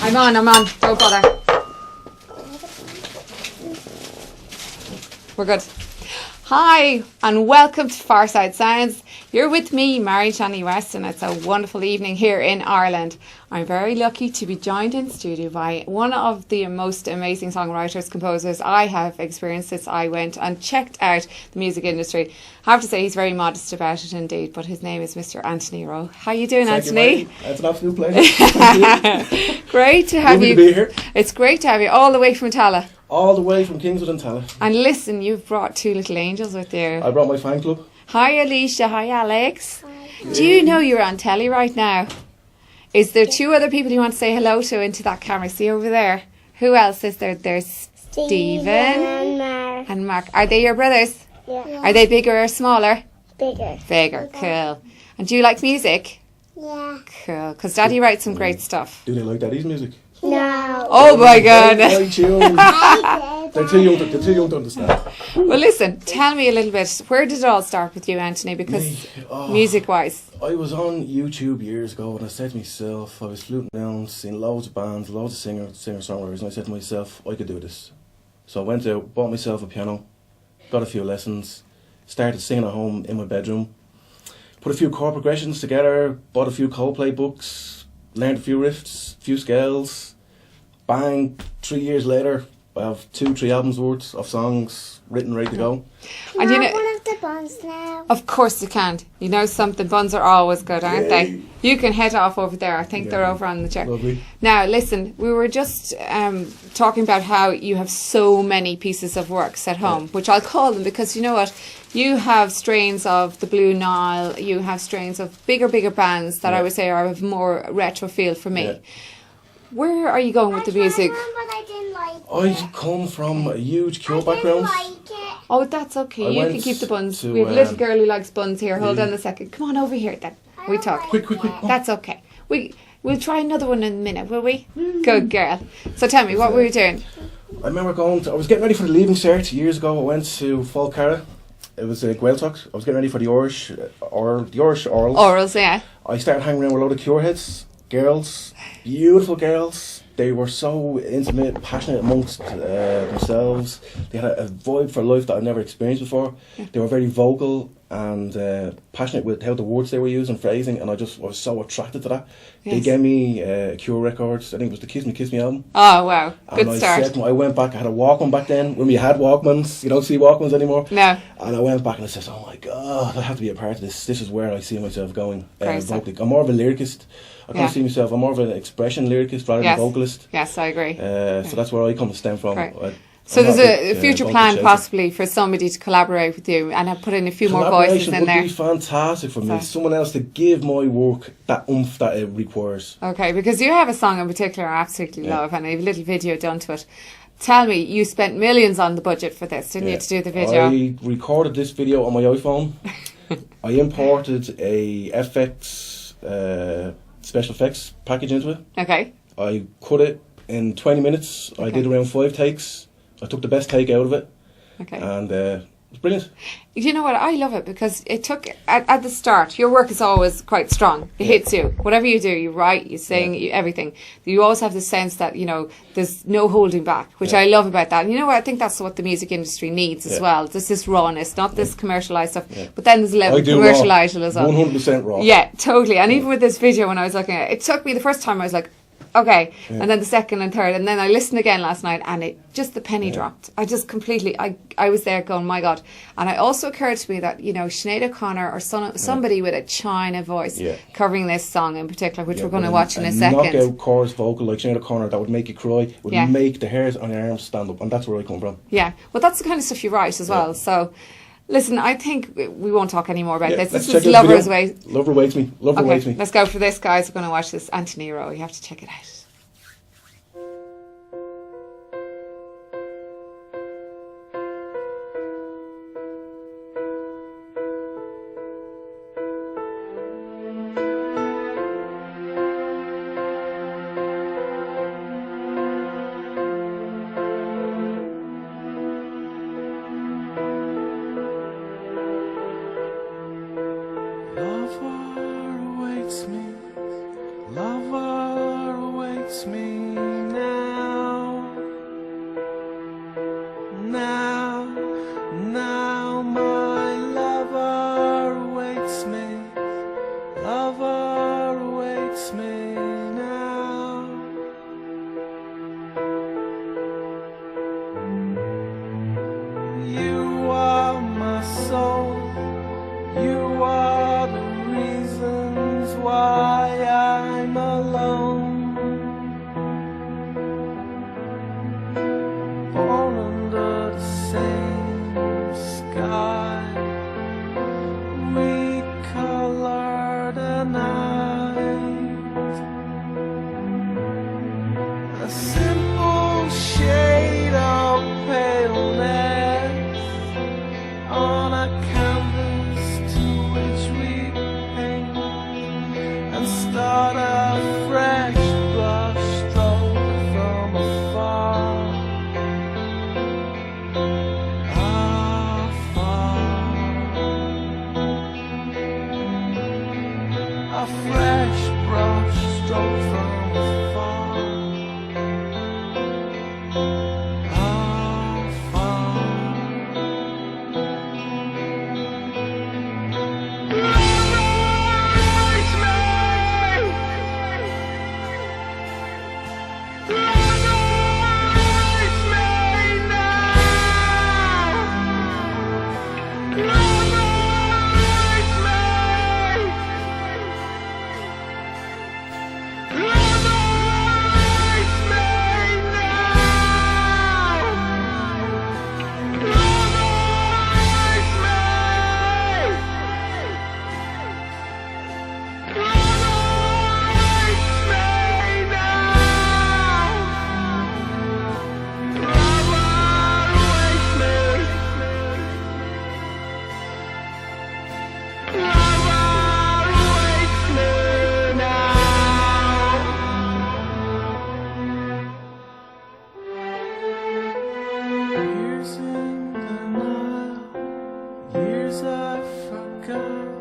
I'm on. Don't bother. We're good. Hi, and welcome to Fireside Sounds. You're with me, Marian, ShanleyWest, and it's a wonderful evening here in Ireland. I'm very lucky to be joined in studio by one of the most amazing songwriters, composers I have experienced since I went and checked out the music industry. I have to say he's very modest about it indeed, but his name is Mr. Anthony Rowe. How you doing, Anthony? It's an absolute pleasure. Great to have you. Lovely to be here. It's great to have you all the way from Tala. All the way from Kingswood and Tala. And listen, you've brought two little angels with you. I brought my fan club. Hi Alicia, hi Alex. Hi. Do you know you're on telly right now? Is there two other people you want to say hello to into that camera? See over there. Who else is there? There's Stephen and Mark. Are they your brothers? Yeah. Are they bigger or smaller? Bigger. Bigger, cool. And do you like music? Yeah. Cool, because Daddy writes some great stuff. Do they like Daddy's music? No. Oh my God. They're too young to understand. Well, listen, tell me a little bit. Where did it all start with you, Anthony? Because music-wise. I was on YouTube years ago and I said to myself, I was fluting around, seeing loads of bands, loads of singer-songwriters, and I said to myself, I could do this. So I went out, bought myself a piano, got a few lessons, started singing at home in my bedroom, put a few chord progressions together, bought a few Coldplay books, learned a few riffs, a few scales. Bang, 3 years later, I have 2-3 albums worth of songs written, ready to go. And you know, one of the buns now. Of course you can. You know something, buns are always good, aren't they? You can head off over there. I think they're over on the chair. Lovely. Now, listen, we were just talking about how you have so many pieces of works at home, which I'll call them because you know what? You have strains of the Blue Nile, you have strains of bigger bands that I would say are of more retro feel for me. Yeah. Where are you going with the music? I didn't like I come from a huge Cure background. Oh, that's okay. You can keep the buns. We have a little girl who likes buns here. Hold on a second. Come on over here then. We talk. Quick. That's okay. We'll try another one in a minute, will we? Good girl. So tell me, what were you doing? I remember I was getting ready for the Leaving Cert years ago. I went to Fáilcara. It was a Gaeltacht. I was getting ready for the Irish orals. Orals, yeah. I started hanging around with a load of Cure heads. Girls, beautiful girls. They were so intimate, passionate amongst themselves. They had a vibe for life that I'd never experienced before. They were very vocal and passionate with how the words they were using, phrasing, and I was so attracted to that. Yes. They gave me Cure Records. I think it was the Kiss Me album. Oh wow, good and start. I went back. I had a Walkman back then when we had Walkmans. You don't see Walkmans anymore. No. And I went back and I said, "Oh my God, I have to be a part of this. This is where I see myself going." Vocally. I'm more of a lyricist. I kind of see myself. I'm more of an expression lyricist rather than a vocalist. Yes, I agree. So that's where I come to stem from. Right. So there's a future plan possibly for somebody to collaborate with you and have put in a few more voices in there. Collaboration would be fantastic for me. Someone else to give my work that oomph that it requires. Okay, because you have a song in particular I absolutely love and I have a little video done to it. Tell me, you spent millions on the budget for this, didn't you, to do the video? I recorded this video on my iPhone. I imported a FX special effects package into it. Okay. I cut it in 20 minutes. Okay. I did around 5 takes. I took the best take out of it. Okay. And it was brilliant. You know what? I love it because it took, at the start, your work is always quite strong. It hits you. Whatever you do, you write, you sing, everything. You always have the sense that, you know, there's no holding back, which I love about that. And you know what? I think that's what the music industry needs as well. There's this rawness, not this commercialised stuff. Yeah. But then there's a level of commercialised as well. 100% raw. Yeah, totally. And even with this video, when I was looking at it, it took me the first time, I was like, okay, and then the second and third, and then I listened again last night, and it just the penny dropped. I just completely, I was there going, my God. And it also occurred to me that, you know, Sinead O'Connor or somebody with a China voice covering this song in particular, which we're going to watch in a second. Knockout chorus vocal like Sinead O'Connor that would make you cry, would make the hairs on your arms stand up, and that's where I come from. Yeah, well, that's the kind of stuff you write as well. So, listen, I think we won't talk any more about this. This is Lover's Way. Lover Waits Me. Lover Waits Me. Let's go for this, guys. We're going to watch this. Anthony Rowe. You have to check it out. Lover awaits me, lover awaits lover awaits me now. You are my soul, you are the reasons why I'm alone. Born under the same sky, we color the night. A simple shade of paleness on a canvas to which we paint and start a fresh brush stroke from afar. A fresh brush stroke from afar. Years in denial, years I forgot,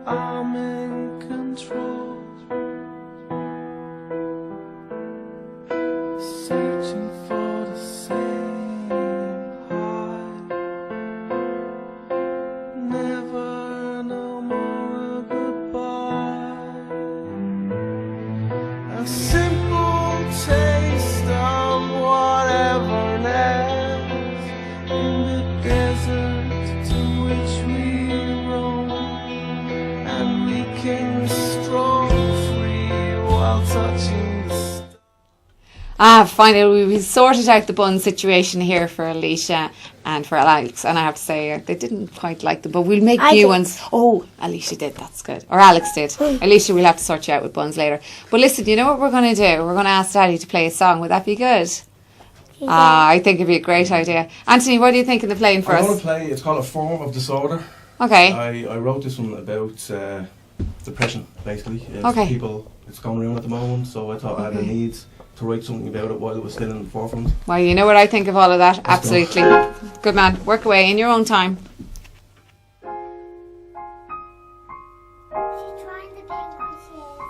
I'm in control, searching for the same high, never no more a goodbye, a simple taste of whatever in the desert to which we roam, and we can stroll free while touching the stars. Finally, we sorted out the bun situation here for Alicia and for Alex, and I have to say they didn't quite like them, but we'll make I new did. ones. Oh, Alicia did, that's good. Or Alex did. Alicia, we'll have to sort you out with buns later. But listen, you know what we're going to do? We're going to ask Daddy to play a song. Would that be good? I think it'd be a great idea. Anthony, what are you thinking of playing for I'm going us? to play, it's called A Form of Disorder. Okay. I wrote this one about depression, basically. Okay. People, it's going around at the moment, so I thought I had a need to write something about it while it was still in the forefront. Well, you know what I think of all of that? go. Absolutely. Good man. Work away in your own time. She's trying to paint what she is.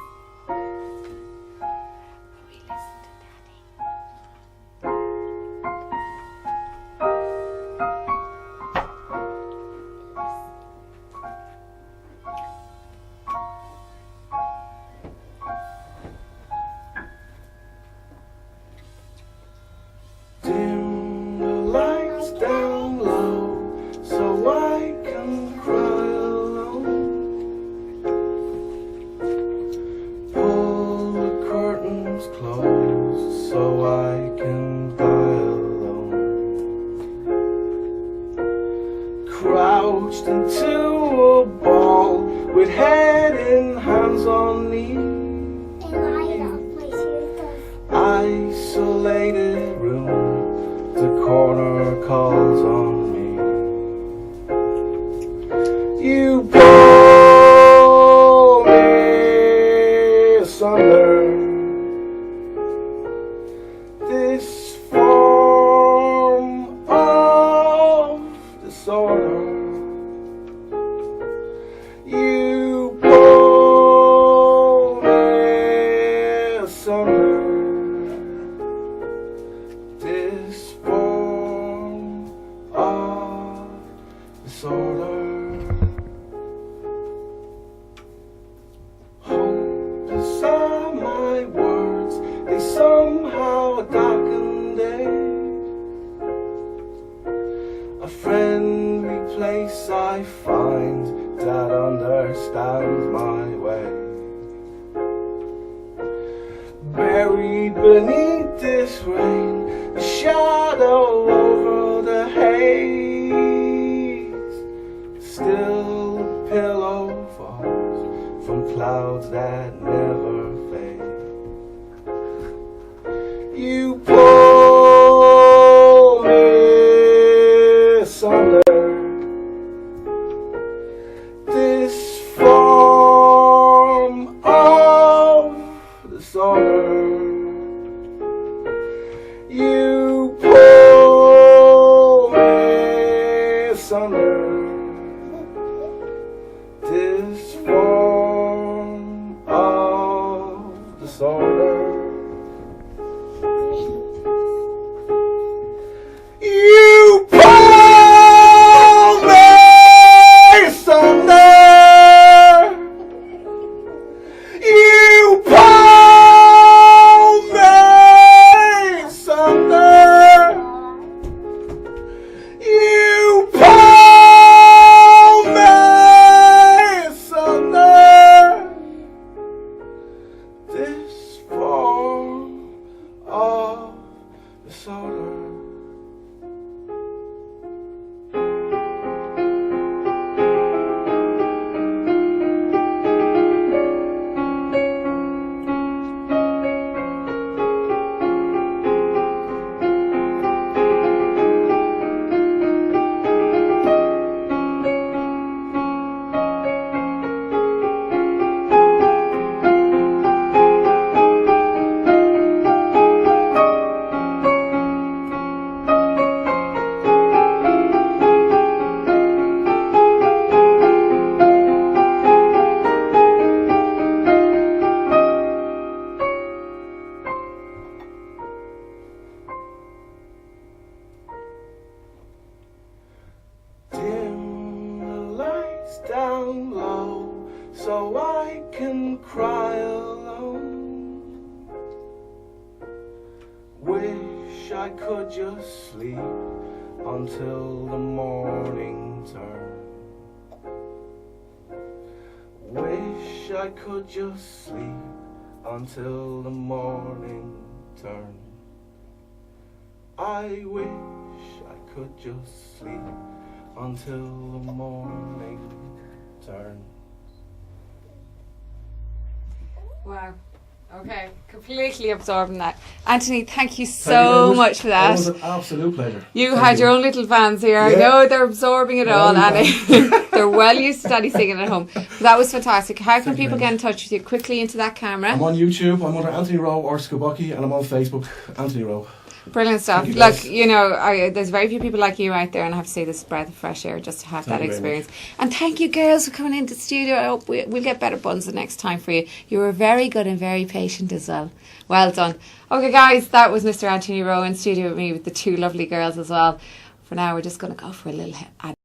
Dim the lights down low, so I can cry alone. stands my way. Buried beneath this rain, a shadow over the haze. Still a pillow falls from clouds that never fade. You pull me asunder. This form of disorder. You pull me asunder. This form of disorder. You pull me asunder. You pull me asunder. You pull me asunder. This form of disorder. Dim the lights down low so I can cry alone. Wish I could just sleep until the morning turn. Wish I could just sleep until the morning turn. I wish I could just sleep until the morning turns. Wow. Okay, completely absorbing that. Anthony, thank you so much for that. It was an absolute pleasure. You Thank had your own little fans here. I Yeah. know they're absorbing it all, own and they're well used to Daddy singing at home. That was fantastic. How can Thank you people very get in touch with you? Quickly into that camera. I'm on YouTube. I'm under Anthony Rowe or Skubocki, and I'm on Facebook, Anthony Rowe. Brilliant stuff. Thank you, Look, guys. you know, there's very few people like you out there, and I have to say this is a breath of fresh air just to have Thank that you very experience. And thank you, girls, for coming into the studio. I hope we'll get better buns the next time for you. You were very good and very patient as well. Well done. Okay, guys, that was Mr. Anthony Rowe in studio with me with the two lovely girls as well. For now, we're just going to go for a little